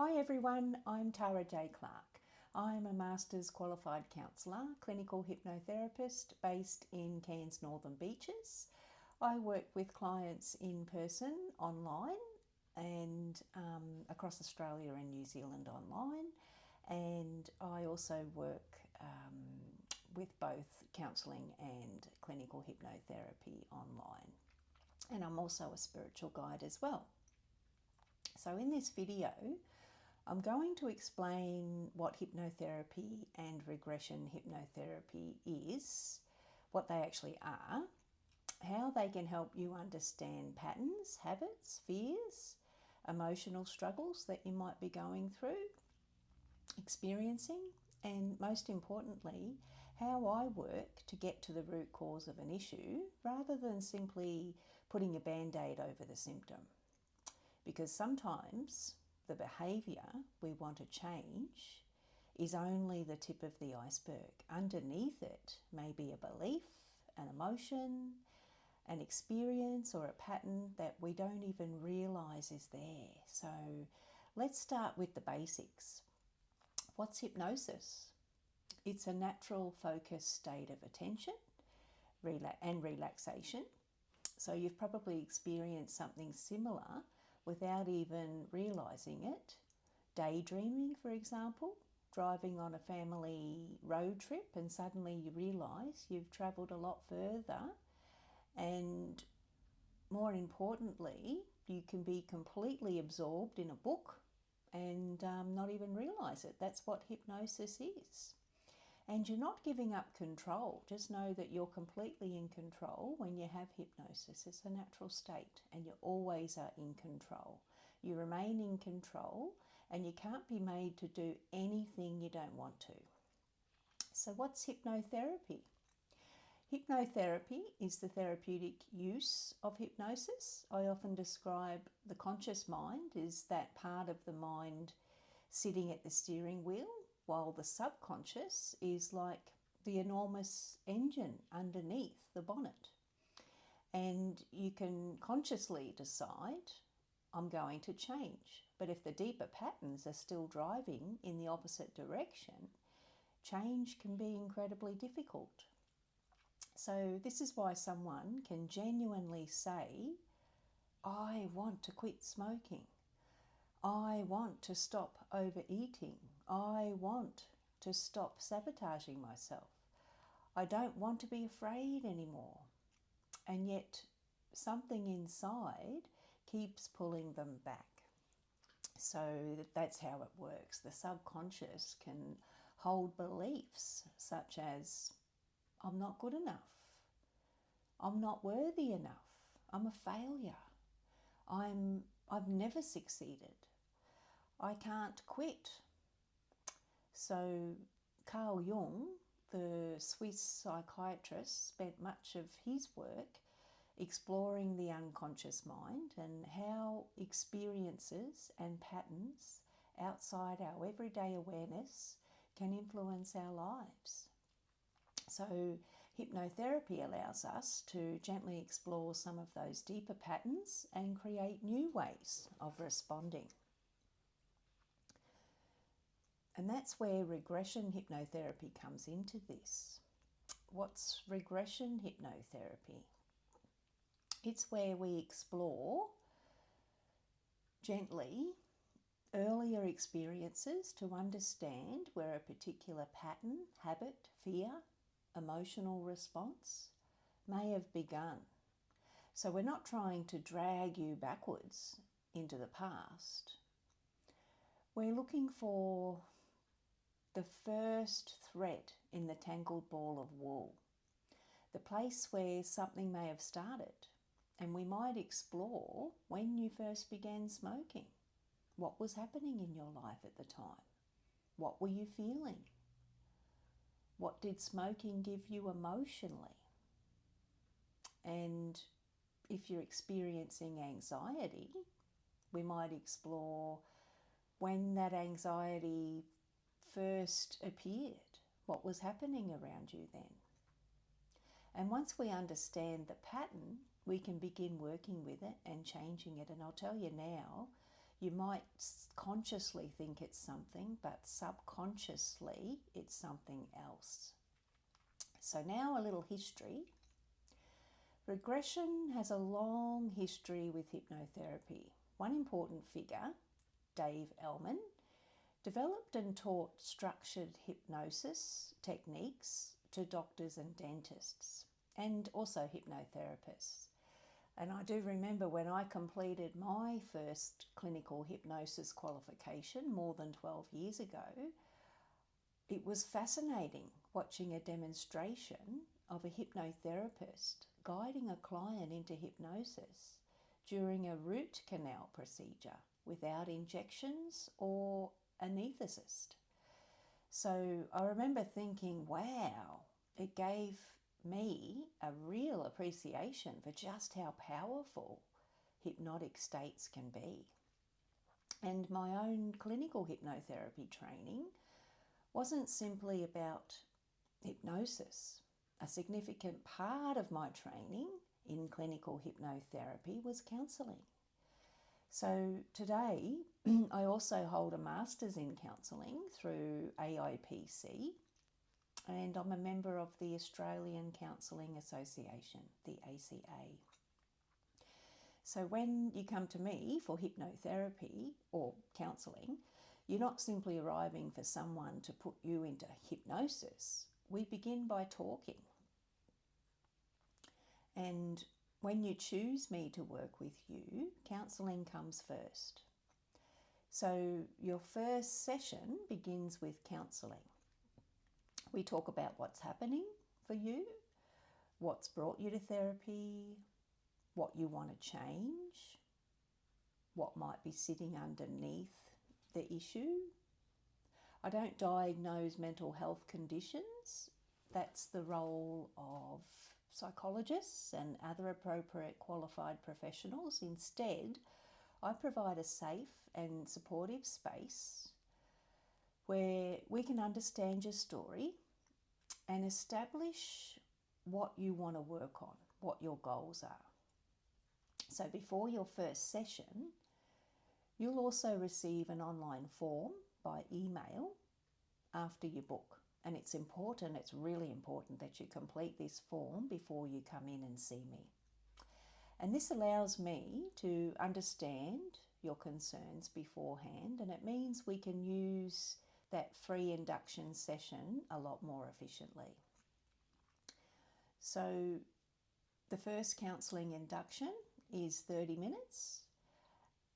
Hi everyone, I'm Tara J. Clark. I'm a Master's Qualified Counsellor, clinical hypnotherapist based in Cairns Northern Beaches. I work with clients in person, online, and across Australia and New Zealand online. And I also work with both counselling and clinical hypnotherapy online. And I'm also a spiritual guide as well. So in this video, I'm going to explain what hypnotherapy and regression hypnotherapy is, what they actually are, how they can help you understand patterns, habits, fears, emotional struggles that you might be going through, experiencing, and most importantly, how I work to get to the root cause of an issue rather than simply putting a band-aid over the symptom. Because sometimes the behaviour we want to change is only the tip of the iceberg. Underneath it may be a belief, an emotion, an experience, or a pattern that we don't even realise is there. So let's start with the basics. What's hypnosis? It's a natural focused state of attention and relaxation. So you've probably experienced something similar without even realising it. Daydreaming, for example, driving on a family road trip and suddenly you realise you've travelled a lot further, and more importantly, you can be completely absorbed in a book and not even realise it. That's what hypnosis is. And you're not giving up control. Just know that you're completely in control when you have hypnosis. It's a natural state and you always are in control. You remain in control and you can't be made to do anything you don't want to. So what's hypnotherapy? Hypnotherapy is the therapeutic use of hypnosis. I often describe the conscious mind as that part of the mind sitting at the steering wheel, while the subconscious is like the enormous engine underneath the bonnet. And you can consciously decide, I'm going to change. But if the deeper patterns are still driving in the opposite direction, change can be incredibly difficult. So this is why someone can genuinely say, I want to quit smoking. I want to stop overeating. I want to stop sabotaging myself. I don't want to be afraid anymore. And yet something inside keeps pulling them back. So that's how it works. The subconscious can hold beliefs such as, I'm not good enough. I'm not worthy enough. I'm a failure. I've never succeeded. I can't quit. So Carl Jung, the Swiss psychiatrist, spent much of his work exploring the unconscious mind and how experiences and patterns outside our everyday awareness can influence our lives. So hypnotherapy allows us to gently explore some of those deeper patterns and create new ways of responding. And that's where regression hypnotherapy comes into this. What's regression hypnotherapy? It's where we explore gently earlier experiences to understand where a particular pattern, habit, fear, emotional response may have begun. So we're not trying to drag you backwards into the past. We're looking for the first thread in the tangled ball of wool, the place where something may have started, and we might explore when you first began smoking. What was happening in your life at the time? What were you feeling? What did smoking give you emotionally? And if you're experiencing anxiety, we might explore when that anxiety first appeared. What was happening around you then? And once we understand the pattern, we can begin working with it and changing it. And I'll tell you now, You might consciously think it's something, but subconsciously it's something else. So now a little history. Regression has a long history with hypnotherapy. One important figure, Dave Ellman, developed and taught structured hypnosis techniques to doctors and dentists, and also hypnotherapists. And I do remember when I completed my first clinical hypnosis qualification more than 12 years ago, it was fascinating watching a demonstration of a hypnotherapist guiding a client into hypnosis during a root canal procedure without injections or anaesthetist. So I remember thinking, wow, it gave me a real appreciation for just how powerful hypnotic states can be. And my own clinical hypnotherapy training wasn't simply about hypnosis. A significant part of my training in clinical hypnotherapy was counselling. So today, I also hold a Master's in Counselling through AIPC, and I'm a member of the Australian Counselling Association, the ACA. So when you come to me for hypnotherapy or counselling, you're not simply arriving for someone to put you into hypnosis. We begin by talking. And when you choose me to work with you, counselling comes first. So your first session begins with counselling. We talk about what's happening for you, what's brought you to therapy, what you want to change, what might be sitting underneath the issue. I don't diagnose mental health conditions. That's the role of psychologists and other appropriate qualified professionals. Instead, I provide a safe and supportive space where we can understand your story and establish what you want to work on, what your goals are. So before your first session, you'll also receive an online form by email after you book. And it's really important that you complete this form before you come in and see me. And this allows me to understand your concerns beforehand, and it means we can use that free induction session a lot more efficiently. So the first counselling induction is 30 minutes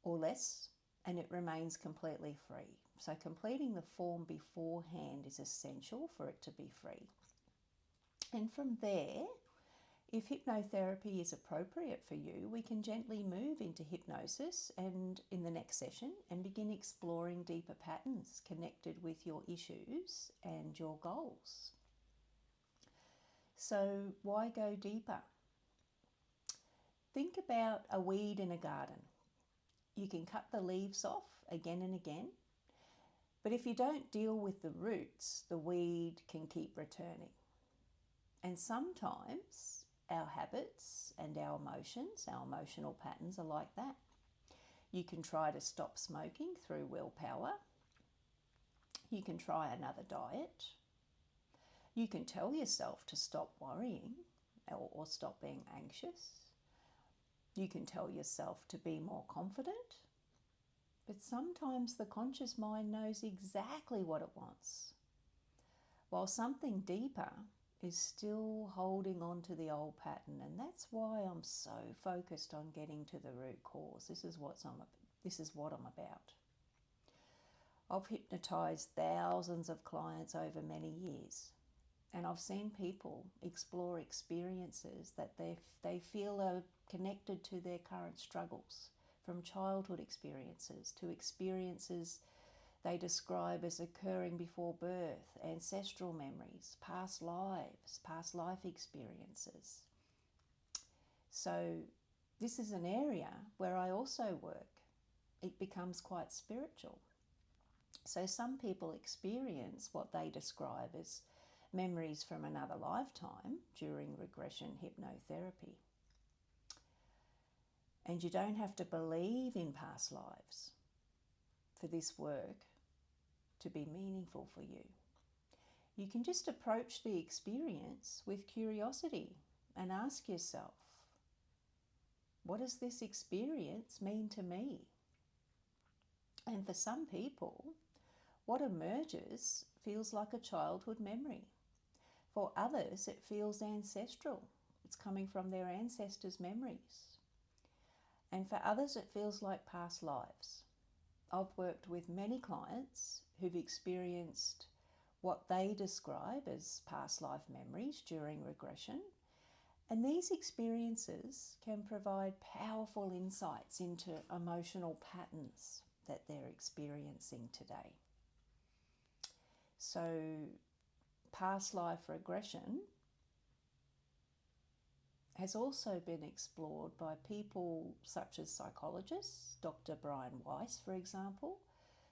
or less, and it remains completely free. So completing the form beforehand is essential for it to be free. And from there, if hypnotherapy is appropriate for you, we can gently move into hypnosis and in the next session and begin exploring deeper patterns connected with your issues and your goals. So why go deeper? Think about a weed in a garden. You can cut the leaves off again and again, but if you don't deal with the roots, the weed can keep returning. And sometimes our habits and our emotions, our emotional patterns are like that. You can try to stop smoking through willpower. You can try another diet. You can tell yourself to stop worrying or stop being anxious. You can tell yourself to be more confident. But sometimes the conscious mind knows exactly what it wants, while something deeper is still holding on to the old pattern. And that's why I'm so focused on getting to the root cause. This is what I'm about. I've hypnotized thousands of clients over many years, and I've seen people explore experiences that they feel are connected to their current struggles, from childhood experiences to experiences they describe as occurring before birth, ancestral memories, past lives, past life experiences. So this is an area where I also work. It becomes quite spiritual. So some people experience what they describe as memories from another lifetime during regression hypnotherapy. And you don't have to believe in past lives. for this work to be meaningful for you. You can just approach the experience with curiosity and ask yourself, what does this experience mean to me? And for some people, what emerges feels like a childhood memory. For others, it feels ancestral. It's coming from their ancestors' memories. And for others, it feels like past lives. I've worked with many clients who've experienced what they describe as past life memories during regression. And these experiences can provide powerful insights into emotional patterns that they're experiencing today. So, past life regression has also been explored by people such as psychologists, Dr. Brian Weiss, for example,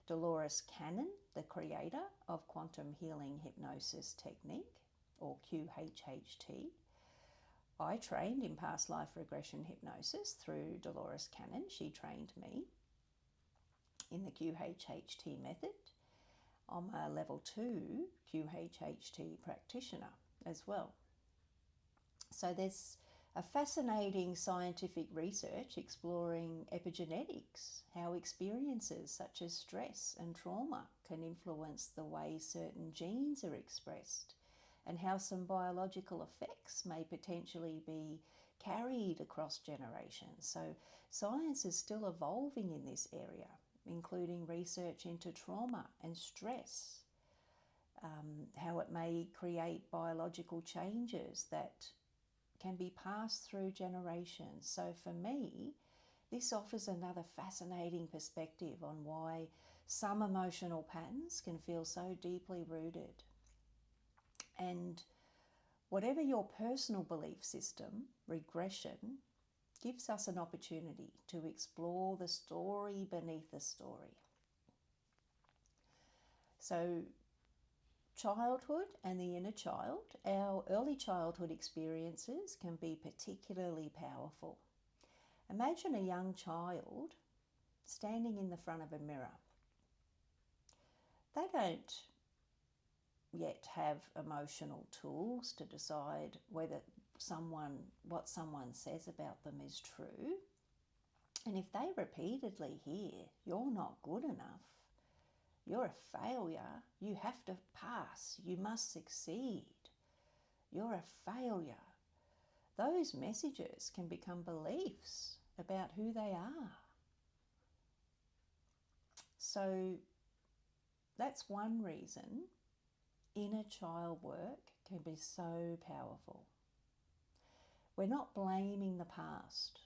Dolores Cannon, the creator of quantum healing hypnosis technique, or QHHT. I trained in past life regression hypnosis through Dolores Cannon. She trained me in the QHHT method. I'm a level 2 QHHT practitioner as well. So there's a fascinating scientific research exploring epigenetics, how experiences such as stress and trauma can influence the way certain genes are expressed, and how some biological effects may potentially be carried across generations. So science is still evolving in this area, including research into trauma and stress, how it may create biological changes that can be passed through generations. So for me, this offers another fascinating perspective on why some emotional patterns can feel so deeply rooted. And whatever your personal belief system, regression gives us an opportunity to explore the story beneath the story. So childhood and the inner child, our early childhood experiences can be particularly powerful. Imagine a young child standing in the front of a mirror. They don't yet have emotional tools to decide whether what someone says about them is true. And if they repeatedly hear, "You're not good enough, you're a failure, you have to pass, you must succeed, you're a failure," those messages can become beliefs about who they are. So that's one reason inner child work can be so powerful. We're not blaming the past.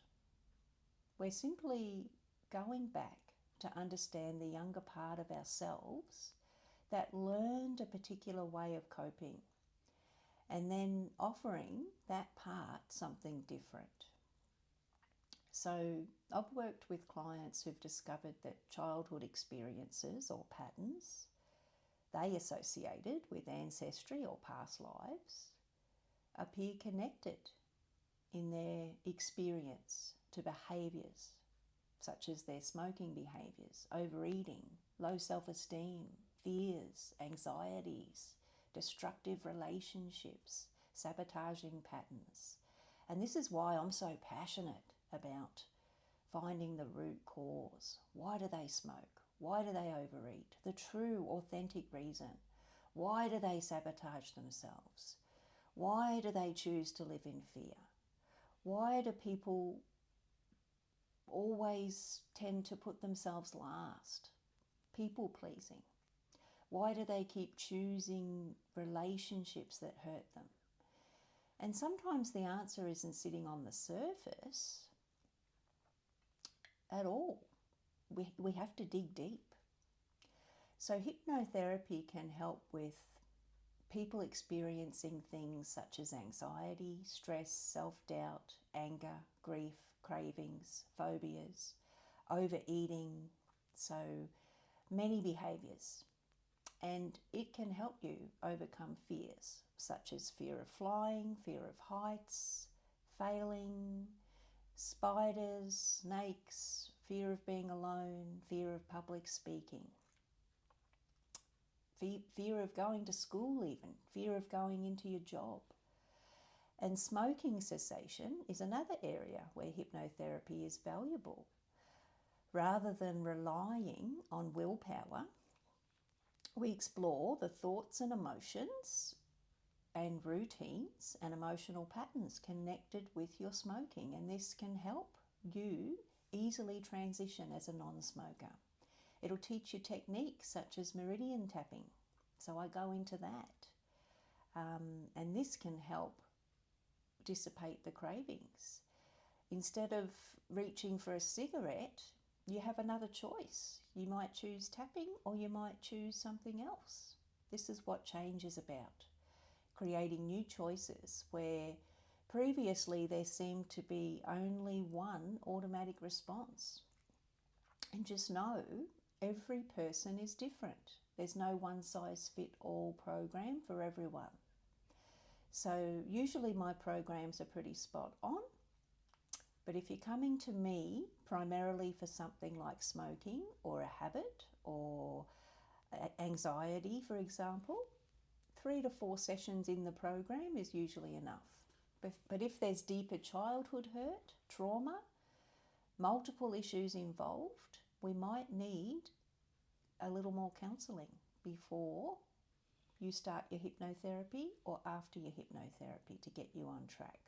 We're simply going back to understand the younger part of ourselves that learned a particular way of coping, and then offering that part something different. So I've worked with clients who've discovered that childhood experiences or patterns they associated with ancestry or past lives appear connected in their experience to behaviours such as their smoking behaviours, overeating, low self-esteem, fears, anxieties, destructive relationships, sabotaging patterns. And this is why I'm so passionate about finding the root cause. Why do they smoke? Why do they overeat? The true, authentic reason. Why do they sabotage themselves? Why do they choose to live in fear? Why do people always tend to put themselves last? People pleasing. Why do they keep choosing relationships that hurt them? And sometimes the answer isn't sitting on the surface at all. We have to dig deep. So hypnotherapy can help with people experiencing things such as anxiety, stress, self-doubt, anger, grief, cravings, phobias, overeating, so many behaviours. And it can help you overcome fears such as fear of flying, fear of heights, failing, spiders, snakes, fear of being alone, fear of public speaking, fear of going to school even, fear of going into your job. And smoking cessation is another area where hypnotherapy is valuable. Rather than relying on willpower, we explore the thoughts and emotions and routines and emotional patterns connected with your smoking, and this can help you easily transition as a non-smoker. It'll teach you techniques such as meridian tapping, so I go into that, and this can help dissipate the cravings. Instead of reaching for a cigarette, you have another choice. You might choose tapping, or you might choose something else. This is what change is about, creating new choices where previously there seemed to be only one automatic response. And just know every person is different. There's no one-size-fits-all program for everyone. So usually my programs are pretty spot on. But if you're coming to me primarily for something like smoking or a habit or anxiety, for example, 3 to 4 sessions in the program is usually enough. But if there's deeper childhood hurt, trauma, multiple issues involved, we might need a little more counselling before you start your hypnotherapy or after your hypnotherapy to get you on track.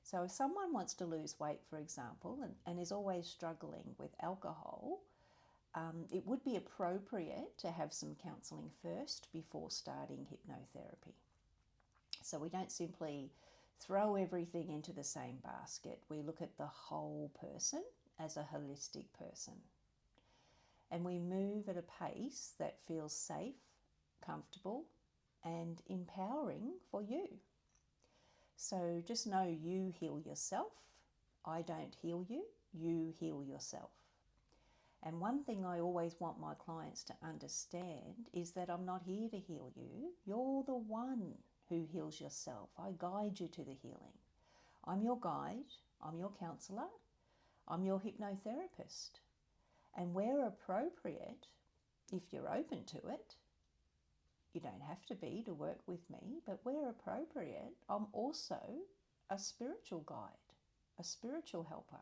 So if someone wants to lose weight, for example, and is always struggling with alcohol, it would be appropriate to have some counselling first before starting hypnotherapy. So we don't simply throw everything into the same basket. We look at the whole person as a holistic person. And we move at a pace that feels safe, comfortable, and empowering for you. So just know you heal yourself. I don't heal you, you heal yourself. And one thing I always want my clients to understand is that I'm not here to heal you. You're the one who heals yourself. I guide you to the healing. I'm your guide, I'm your counsellor, I'm your hypnotherapist. And where appropriate, if you're open to it, you don't have to be to work with me, but where appropriate, I'm also a spiritual guide, a spiritual helper.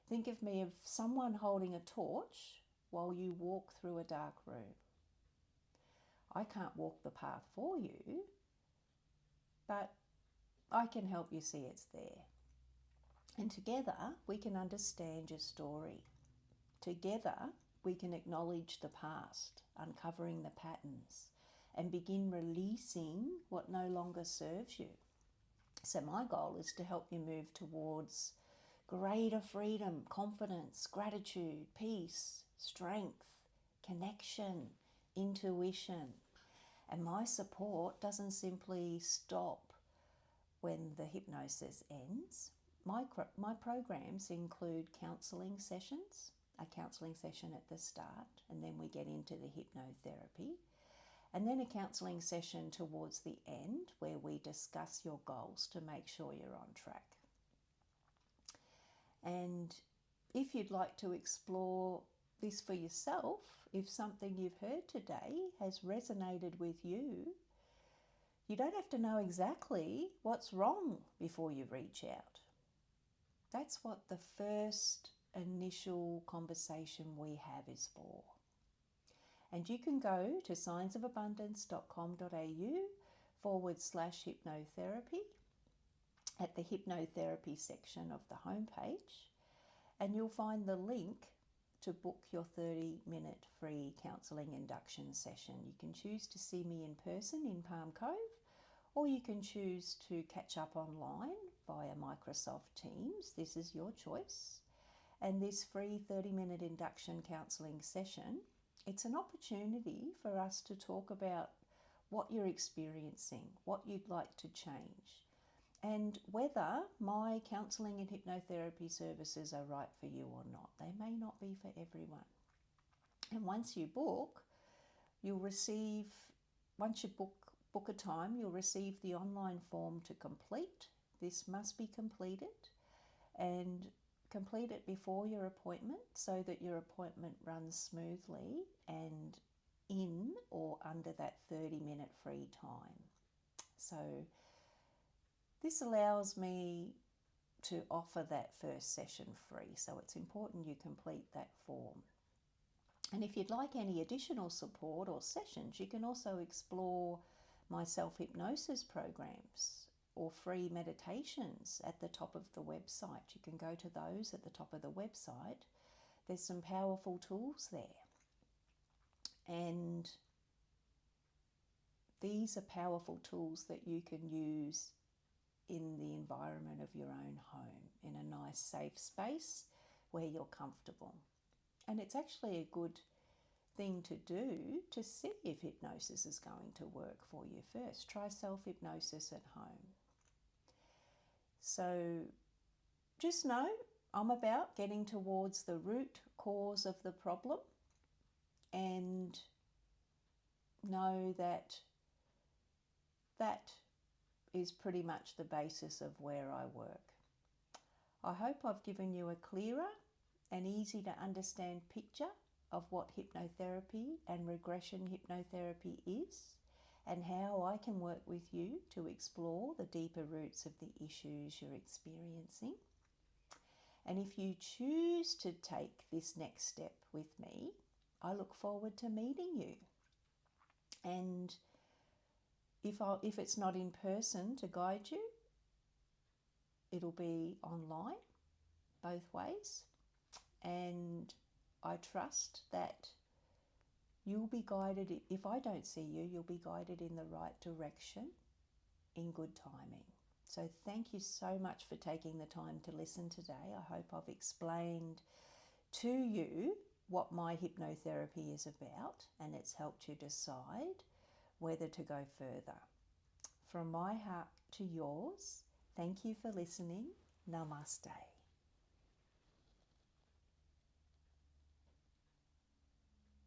Think of me as someone holding a torch while you walk through a dark room. I can't walk the path for you, but I can help you see it's there. And together we can understand your story. Together we can acknowledge the past, uncovering the patterns, and begin releasing what no longer serves you. So my goal is to help you move towards greater freedom, confidence, gratitude, peace, strength, connection, intuition. And my support doesn't simply stop when the hypnosis ends. My programs include counselling sessions, a counselling session at the start, and then we get into the hypnotherapy. And then a counselling session towards the end where we discuss your goals to make sure you're on track. And if you'd like to explore this for yourself, if something you've heard today has resonated with you, you don't have to know exactly what's wrong before you reach out. That's what the first initial conversation we have is for. And you can go to signsofabundance.com.au/hypnotherapy at the hypnotherapy section of the homepage, and you'll find the link to book your 30-minute free counselling induction session. You can choose to see me in person in Palm Cove, or you can choose to catch up online via Microsoft Teams. This is your choice. And this free 30-minute induction counselling session, it's an opportunity for us to talk about what you're experiencing, what you'd like to change, and whether my counselling and hypnotherapy services are right for you or not. They may not be for everyone. And once you book, once you book a time, you'll receive the online form to complete. This must be completed and complete it before your appointment so that your appointment runs smoothly and in or under that 30-minute free time. So this allows me to offer that first session free, so it's important you complete that form. And if you'd like any additional support or sessions, you can also explore my self-hypnosis programs or free meditations at the top of the website. You can go to those at the top of the website. There's some powerful tools there. And these are powerful tools that you can use in the environment of your own home, in a nice safe space where you're comfortable. And it's actually a good thing to do to see if hypnosis is going to work for you first. Try self-hypnosis at home. So just know I'm about getting towards the root cause of the problem, and know that that is pretty much the basis of where I work. I hope I've given you a clearer and easy to understand picture of what hypnotherapy and regression hypnotherapy is, and how I can work with you to explore the deeper roots of the issues you're experiencing. And if you choose to take this next step with me, I look forward to meeting you. And if it's not in person to guide you, it'll be online, both ways. And I trust that you'll be guided. If I don't see you, you'll be guided in the right direction in good timing. So thank you so much for taking the time to listen today. I hope I've explained to you what my hypnotherapy is about, and it's helped you decide whether to go further. From my heart to yours, thank you for listening. Namaste.